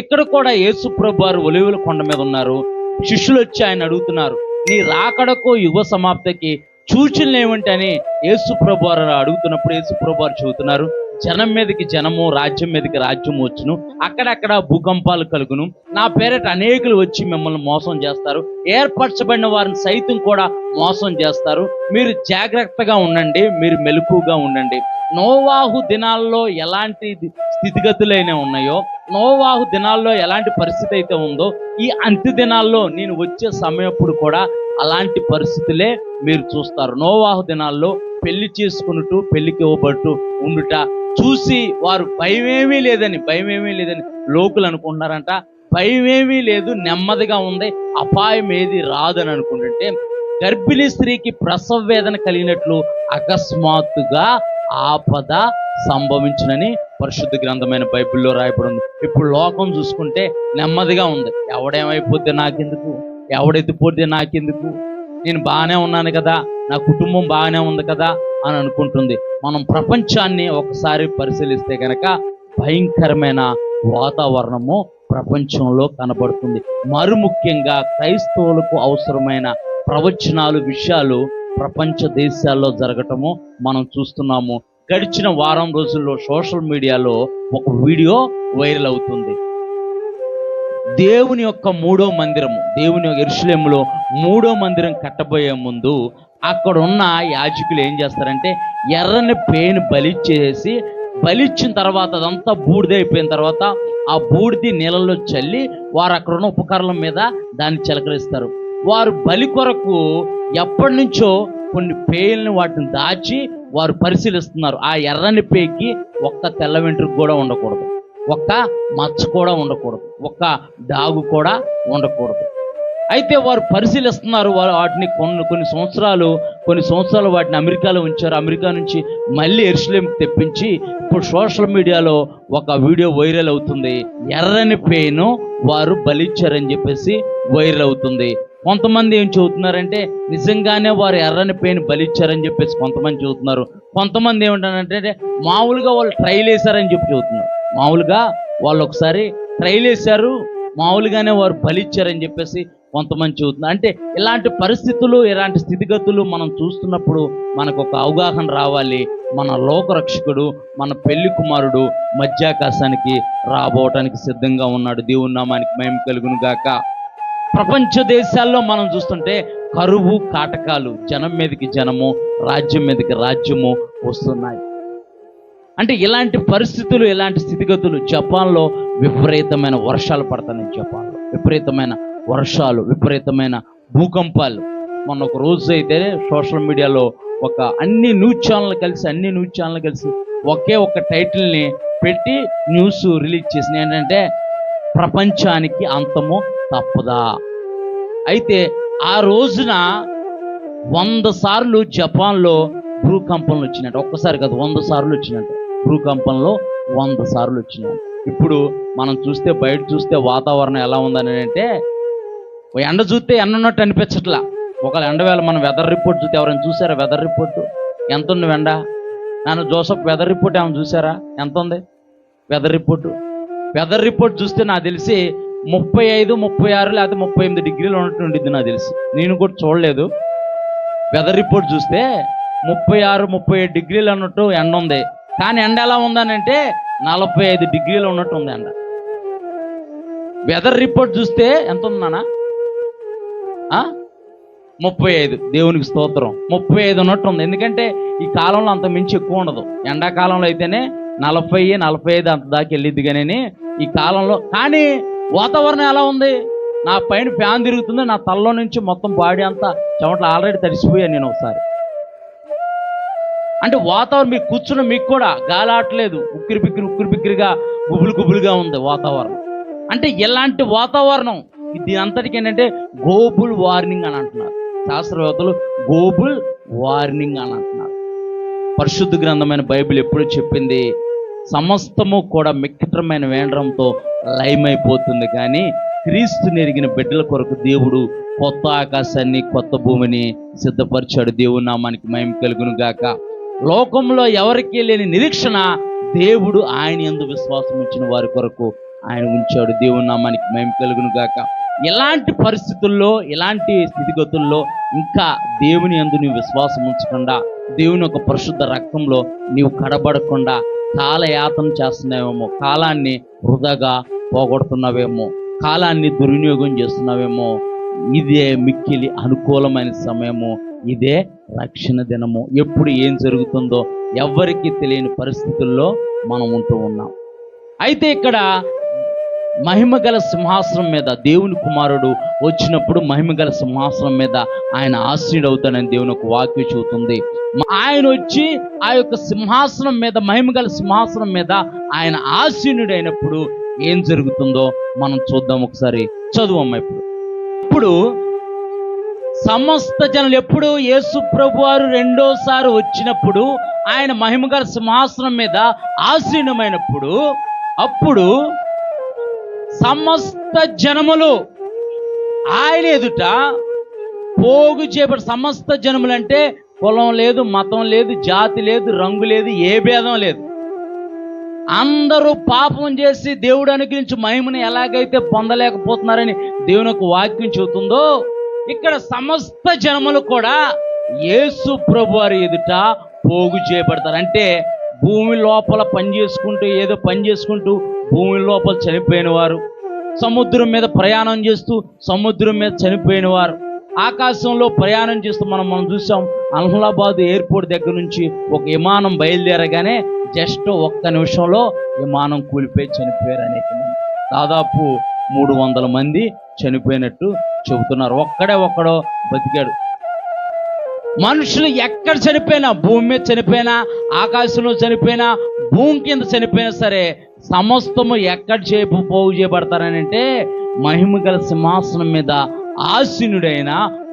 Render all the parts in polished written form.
ఇక్కడ కూడా యేసు ప్రభువారు ఒలీవల కొండ మీద ఉన్నారు. శిష్యులు వచ్చి ఆయన అడుగుతున్నారు, నీ రాకడకు యుగ సమాప్తికి సూచనలు ఏమిటి అని యేసు ప్రభువారు అడుగుతున్నప్పుడు యేసు ప్రభువారు చెబుతున్నారు, జనం మీదకి జనము, రాజ్యం మీదకి రాజ్యం వచ్చును, అక్కడక్కడ భూకంపాలు కలుగును, నా పేరిట అనేకులు వచ్చి మిమ్మల్ని మోసం చేస్తారు, ఏర్పరచబడిన వారిని సైతం కూడా మోసం చేస్తారు, మీరు జాగ్రత్తగా ఉండండి, మీరు మెలకుగా ఉండండి. నోవాహు దినాల్లో ఎలాంటి స్థితిగతులైనా ఉన్నాయో, నోవాహు దినాల్లో ఎలాంటి పరిస్థితి అయితే ఉందో, ఈ అంత్య దినాల్లో నేను వచ్చే సమయప్పుడు కూడా అలాంటి పరిస్థితులే మీరు చూస్తారు. నోవాహు దినాల్లో పెళ్లి చేసుకున్నట్టు, పెళ్లికి ఇవ్వబట్టు ఉండుట చూసి వారు భయమేమీ లేదని లోకులు అనుకుంటున్నారంట. భయమేమీ లేదు, నెమ్మదిగా ఉంది, అపాయం ఏది రాదని అనుకుంటుంటే గర్భిణీ స్త్రీకి ప్రసవ వేదన కలిగినట్లు అకస్మాత్తుగా ఆపద సంభవించునని పరిశుద్ధ గ్రంథమైన బైబిల్లో రాయబడి ఉంది. ఇప్పుడు లోకం చూసుకుంటే నెమ్మదిగా ఉంది. ఎవడేమైపోతే నాకెందుకు, ఎవడెత్తిపోతే నాకెందుకు, నేను బాగానే ఉన్నాను కదా, నా కుటుంబం బాగానే ఉంది కదా అని అనుకుంటుంది. మనం ప్రపంచాన్ని ఒకసారి పరిశీలిస్తే కనుక భయంకరమైన వాతావరణము ప్రపంచంలో కనబడుతుంది. మరి ముఖ్యంగా క్రైస్తవులకు అవసరమైన ప్రవచనాలు, విషయాలు ప్రపంచ దేశాల్లో జరగటము మనం చూస్తున్నాము. గడిచిన వారం రోజుల్లో సోషల్ మీడియాలో ఒక వీడియో వైరల్ అవుతుంది. దేవుని యొక్క మూడో మందిరము, దేవుని యెరూషలేములో మూడో మందిరం కట్టబోయే ముందు అక్కడ ఉన్న యాజకులు ఏం చేస్తారంటే ఎర్రని పేను బలిచ్చేసి, బలిచ్చిన తర్వాత అదంతా బూడిదైపోయిన తర్వాత ఆ బూడిది నీళ్ళలో చల్లి వారు అక్కడ ఉన్న ఉపకరణల మీద దాన్ని చిలకరిస్తారు. వారు బలి కొరకు ఎప్పటి నుంచో కొన్ని పేయల్ని వాటిని దాచి వారు పరిశీలిస్తున్నారు. ఆ ఎర్రని పేకి ఒక్క తెల్ల వెంట్రుక కూడా ఉండకూడదు, ఒక్క మచ్చ కూడా ఉండకూడదు, ఒక్క డాగు కూడా ఉండకూడదు. అయితే వారు పరిశీలిస్తున్నారు. వారు వాటిని కొన్ని సంవత్సరాలు వాటిని అమెరికాలో ఉంచారు. అమెరికా నుంచి మళ్ళీ యెరూషలేముకి తెప్పించి ఇప్పుడు సోషల్ మీడియాలో ఒక వీడియో వైరల్ అవుతుంది. ఎర్రని పేను వారు బలిచ్చారని చెప్పేసి వైరల్ అవుతుంది. కొంతమంది ఏం చెబుతున్నారంటే నిజంగానే వారు ఎర్రని పేను బలిచ్చారని చెప్పేసి కొంతమంది చెబుతున్నారు. కొంతమంది ఏమంటారంటే మామూలుగా వాళ్ళు ట్రైల్ వేశారని చెప్పి చెబుతున్నారు. మామూలుగా వాళ్ళు ఒకసారి ట్రైల్ వేశారు, మామూలుగానే వారు బలిచ్చారని చెప్పేసి కొంతమంది చెబుతున్నారు. అంటే ఇలాంటి పరిస్థితులు, ఇలాంటి స్థితిగతులు మనం చూస్తున్నప్పుడు మనకు ఒక అవగాహన రావాలి. మన లోకరక్షకుడు, మన పెళ్లి కుమారుడు మధ్యాకాశానికి రాబోవటానికి సిద్ధంగా ఉన్నాడు. దేవుని నామానికి మహిమ కలుగును గాక. ప్రపంచ దేశాల్లో మనం చూస్తుంటే కరువు, కాటకాలు, జనం మీదకి జనము, రాజ్యం మీదకి రాజ్యము వస్తున్నాయి. అంటే ఇలాంటి పరిస్థితులు, ఇలాంటి స్థితిగతులు జపాన్లో విపరీతమైన వర్షాలు పడుతున్నాయి. జపాన్లో విపరీతమైన వర్షాలు, విపరీతమైన భూకంపాలు. మొన్న ఒక రోజు అయితే సోషల్ మీడియాలో అన్ని న్యూస్ ఛానల్ కలిసి ఒకే ఒక టైటిల్ని పెట్టి న్యూస్ రిలీజ్ చేసింది. ఏంటంటే ప్రపంచానికి అంతము తప్పదా. అయితే ఆ రోజున 100 సార్లు జపాన్లో భూకంపంలు వచ్చినట్టు, ఒక్కసారి కాదు 100 సార్లు వచ్చినట్టు, భూకంపంలో 100 సార్లు వచ్చినాయి. ఇప్పుడు మనం చూస్తే, బయట చూస్తే వాతావరణం ఎలా ఉందని అంటే ఎండ చూస్తే ఎండ ఉన్నట్టు అనిపించట్లా. ఒకవేళ ఎండవేళ మనం వెదర్ రిపోర్ట్ చూస్తే, ఎవరైనా చూసారా వెదర్ రిపోర్టు? ఎంత ఉంది ఎండ? నాన్న జోసఫ్, వెదర్ రిపోర్ట్ ఏమైనా చూసారా? ఎంత ఉంది వెదర్ రిపోర్టు? వెదర్ రిపోర్ట్ చూస్తే నాకు తెలిసి 35, 36 లేకపోతే 38 డిగ్రీలు ఉన్నట్టు ఉండిద్ది నాకు తెలిసి. నేను కూడా చూడలేదు. వెదర్ రిపోర్ట్ చూస్తే 36, 37 డిగ్రీలు అన్నట్టు ఎండ ఉంది. కానీ ఎండ ఎలా ఉందనంటే 45 డిగ్రీలు ఉన్నట్టు ఉంది ఎండ. వెదర్ రిపోర్ట్ చూస్తే ఎంత ఉంది నాన్న? 35. దేవునికి స్తోత్రం. 35 ఉన్నట్టు ఉంది. ఎందుకంటే ఈ కాలంలో అంత మించి ఎక్కువ ఉండదు. ఎండాకాలంలో అయితేనే 40, 45 అంత దాకా వెళ్ళిద్ది. కానీ ఈ కాలంలో కానీ వాతావరణం ఎలా ఉంది? నా పైన ఫ్యాన్ తిరుగుతుంది, నా తలలో నుంచి మొత్తం బాడీ అంతా చెమటలు ఆల్రెడీ తడిసిపోయాను నేను ఒకసారి. అంటే వాతావరణం మీకు కూర్చున్న మీకు కూడా గాలి ఆటలేదు, ఉక్కిరి బిక్కిరిగా గుబులుగా ఉంది వాతావరణం. అంటే ఇలాంటి వాతావరణం దీని అంతటికి ఏంటంటే గ్లోబల్ వార్మింగ్ అని అంటున్నారు శాస్త్రవేత్తలు. గ్లోబల్ వార్మింగ్ అని అంటున్నారు. పరిశుద్ధ గ్రంథమైన బైబిల్ ఎప్పుడు చెప్పింది సమస్తము కూడా మిక్కటమైన వేండ్రంతో లయమైపోతుంది. కానీ క్రీస్తుని ఎరిగిన బిడ్డల కొరకు దేవుడు కొత్త ఆకాశాన్ని, కొత్త భూమిని సిద్ధపరిచాడు. దేవుని నామానికి మహిమ కలుగును గాక. లోకంలో ఎవరికీ లేని నిరీక్షణ దేవుడు ఆయన యందు విశ్వాసం ఉంచిన వారి కొరకు ఆయన ఉంచాడు. దేవుని నామానికి మహిమ కలుగును గాక. ఇలాంటి పరిస్థితుల్లో, ఇలాంటి స్థితిగతుల్లో ఇంకా దేవుని యందు నీవు విశ్వాసం ఉంచకుండా, దేవుని యొక్క పరిశుద్ధ రక్తంలో నీవు కడబడకుండా కాలయాతన చేస్తున్నావేమో, కాలాన్ని వృధాగా పోగొడుతున్నావేమో, కాలాన్ని దుర్వినియోగం చేస్తున్నావేమో. ఇదే మిక్కిలి అనుకూలమైన సమయము, ఇదే రక్షణ దినము. ఎప్పుడు ఏం జరుగుతుందో ఎవ్వరికీ తెలియని పరిస్థితుల్లో మనం ఉంటూ ఉన్నాం. అయితే ఇక్కడ మహిమగల సింహాసనం మీద దేవుని కుమారుడు వచ్చినప్పుడు మహిమగల సింహాసనం మీద ఆయన ఆసీనుడవుతాడని దేవుని ఒక వాక్యం చెబుతుంది. ఆయన వచ్చి ఆ యొక్క సింహాసనం మీద, మహిమగల సింహాసనం మీద ఆయన ఆసీనుడైనప్పుడు ఏం జరుగుతుందో మనం చూద్దాం. ఒకసారి చదువమ్మ. ఇప్పుడు సమస్త జనులు, ఎప్పుడు యేసు ప్రభువారు రెండోసారి వచ్చినప్పుడు ఆయన మహిమగల సింహాసనం మీద ఆసీనమైనప్పుడు, అప్పుడు సమస్త జనములు ఆయన ఎదుట పోగు చేయబడి, సమస్త జనములు అంటే కులం లేదు, మతం లేదు, జాతి లేదు, రంగు లేదు, ఏ భేదం లేదు. అందరూ పాపం చేసి దేవుడు అనుగ్రహించి మహిమని ఎలాగైతే పొందలేకపోతున్నారని దేవుని యొక్క వాక్యం చెబుతుందో, ఇక్కడ సమస్త జనములు కూడా యేసు ప్రభువారి ఎదుట పోగు చేయబడతారు. అంటే భూమి లోపల ఏదో పని చేసుకుంటూ భూమి లోపల చనిపోయిన వారు, సముద్రం మీద ప్రయాణం చేస్తూ సముద్రం మీద చనిపోయిన వారు, ఆకాశంలో ప్రయాణం చేస్తూ మనం చూసాం. అలహాబాద్ ఎయిర్పోర్ట్ దగ్గర నుంచి ఒక విమానం బయలుదేరగానే జస్ట్ ఒక్క నిమిషంలో విమానం కూలిపోయి చనిపోయారు అనేక మంది. దాదాపు 300 మంది చనిపోయినట్టు చెబుతున్నారు. ఒక్కడో బతికాడు. మనుషులు ఎక్కడ చనిపోయినా, భూమి మీద చనిపోయినా, ఆకాశంలో చనిపోయినా, భూమి కింద చనిపోయినా సరే, సమస్తము ఎక్కడ పోగు చేయబడతారని అంటే మహిమగల సింహాసనం మీద ఆసీనుడైన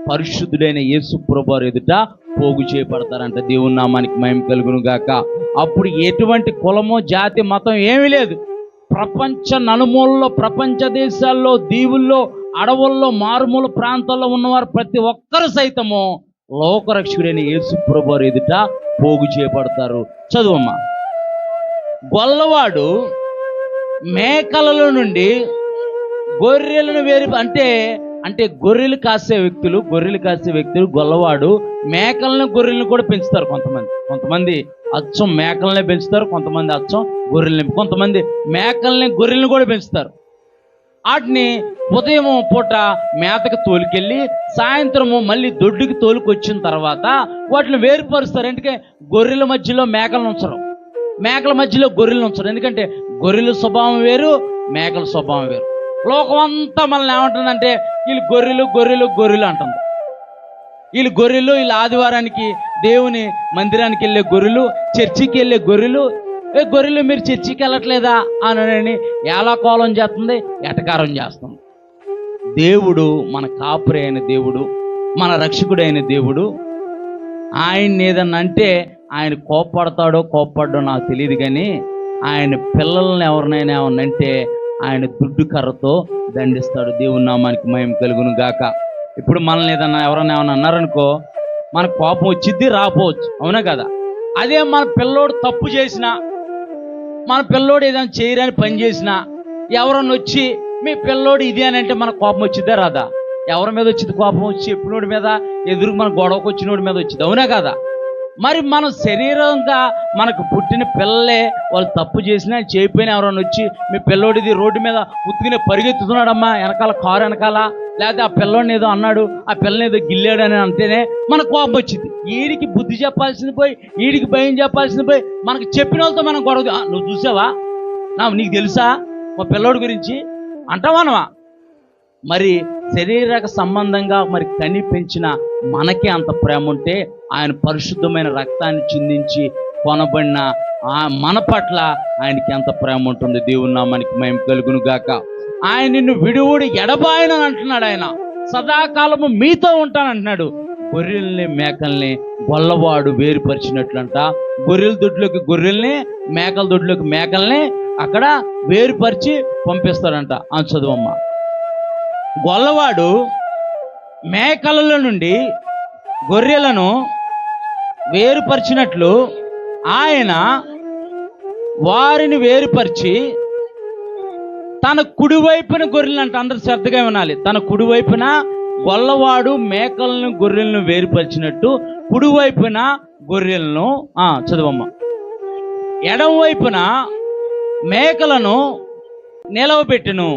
పరిశుద్ధుడైన యేసు ప్రభువారి ఎదుట పోగు చేయబడతారంట. దేవుని నామానికి మహిమ కలుగును గాక. అప్పుడు ఎటువంటి కులమో, జాతి, మతం ఏమీ లేదు. ప్రపంచ నలుమూలలో, ప్రపంచ దేశాల్లో, దీవుల్లో, అడవుల్లో, మారుమూల ప్రాంతాల్లో ఉన్నవారు ప్రతి ఒక్కరు సైతము లోకరక్షకుడైన యేసు ప్రభువారి ఎదుట పోగు చేయబడతారు. చదువమ్మా. గొల్లవాడు మేకలలో నుండి గొర్రెలను అంటే గొర్రెలు కాసే వ్యక్తులు గొల్లవాడు గొర్రెలను కూడా పెంచుతారు. కొంతమంది అచ్చం మేకలనే పెంచుతారు, కొంతమంది అచ్చం గొర్రెల్ని, కొంతమంది గొర్రెలను కూడా పెంచుతారు. వాటిని ఉదయం పూట మేతకు తోలుకెళ్ళి సాయంత్రము మళ్ళీ దొడ్డుకి తోలుకొచ్చిన తర్వాత వాటిని వేరుపరుస్తారు. ఎందుకంటే గొర్రెల మధ్యలో మేకలను ఉంచరు, మేకల మధ్యలో గొర్రెలను ఉంచరు. ఎందుకంటే గొర్రెల స్వభావం వేరు, మేకల స్వభావం వేరు. లోకం అంతా మనల్ని ఏమంటుందంటే వీళ్ళు గొర్రెలు అంటుంది. వీళ్ళు గొర్రెలు, వీళ్ళు ఆదివారానికి దేవుని మందిరానికి వెళ్ళే గొర్రెలు, చర్చికి వెళ్ళే గొర్రెలు. గొర్రెలు మీరు చర్చికి వెళ్ళట్లేదా అని ఏలాకోలం చేస్తుంది, ఎటకారం చేస్తుంది. దేవుడు మన కాపురి అయిన దేవుడు, మన రక్షకుడైన దేవుడు. ఆయన్ని ఏదన్నా అంటే ఆయన కోప్పడో నాకు తెలియదు, కానీ ఆయన పిల్లల్ని ఎవరినైనా ఏమన్నంటే ఆయన దుడ్డు కర్రతో దండిస్తాడు. దేవుని నామానికి మహిమ కలుగును గాక. ఇప్పుడు మనల్ని ఎవరైనా ఏమన్నా అన్నారనుకో, మన కోపం వచ్చిద్ది, రాపోవచ్చు, అవునా కదా? అదే మన పిల్లోడు తప్పు చేసినా, మన పిల్లోడు ఏదైనా చేయరని పని చేసినా, ఎవరన్నా వచ్చి మీ పిల్లోడు ఇది అని అంటే మన కోపం వచ్చిద్దా రాదా? ఎవరి మీద వచ్చింది కోపం? వచ్చి చెప్పినోడి మీద, ఎదురు మన గొడవకు వచ్చినోడి మీద వచ్చింది, అవునా కదా? మరి మన శరీరంగా మనకు పుట్టిన పిల్లలే వాళ్ళు తప్పు చేసినా చేయకపోయినా ఎవరైనా వచ్చి మీ పిల్లోడిది రోడ్డు మీద ఉత్తుకునే పరిగెత్తుతున్నాడమ్మా వెనకాల, కారు వెనకాల, లేకపోతే ఆ పిల్లోడిని ఏదో అన్నాడు, ఆ పిల్లని ఏదో గిల్లాడు అని అంటేనే మనకు కోపం వచ్చింది. వీడికి బుద్ధి చెప్పాల్సింది పోయి, వీడికి భయం చెప్పాల్సింది పోయి, మనకు చెప్పిన వాళ్ళతో మనం గొడవ. నువ్వు చూసావా, నీకు తెలుసా మా పిల్లోడి గురించి అంటావానవా? మరి శరీరక సంబంధంగా మరి కని పెంచిన మనకే అంత ప్రేమ ఉంటే, ఆయన పరిశుద్ధమైన రక్తాన్ని చిందించి కొనబడిన మన పట్ల ఆయనకి ఎంత ప్రేమ ఉంటుంది. దేవుని నామానికి మహిమ కలుగును గాక. ఆయన నిన్ను విడువుడి ఎడబాయనని అంటున్నాడు. ఆయన సదాకాలము మీతో ఉంటానంటున్నాడు. గొర్రెల్ని మేకల్ని గొల్లవాడు వేరుపరిచినట్లంట. గొర్రెల దొడ్లోకి గొర్రెల్ని, మేకల దొడ్లోకి మేకల్ని అక్కడ వేరుపరిచి పంపిస్తాడంట. చదువమ్మ. గొల్లవాడు మేకల నుండి గొర్రెలను వేరుపరిచినట్లు ఆయన వారిని వేరుపరిచి తన కుడివైపున గొర్రెలను అంట, అందరు శ్రద్ధగా వినాలి. తన కుడివైపున గొల్లవాడు మేకలను గొర్రెలను వేరుపరిచినట్టు కుడివైపున గొర్రెలను చదవమ్మ, ఎడమ వైపున మేకలను నిలవబెట్టును.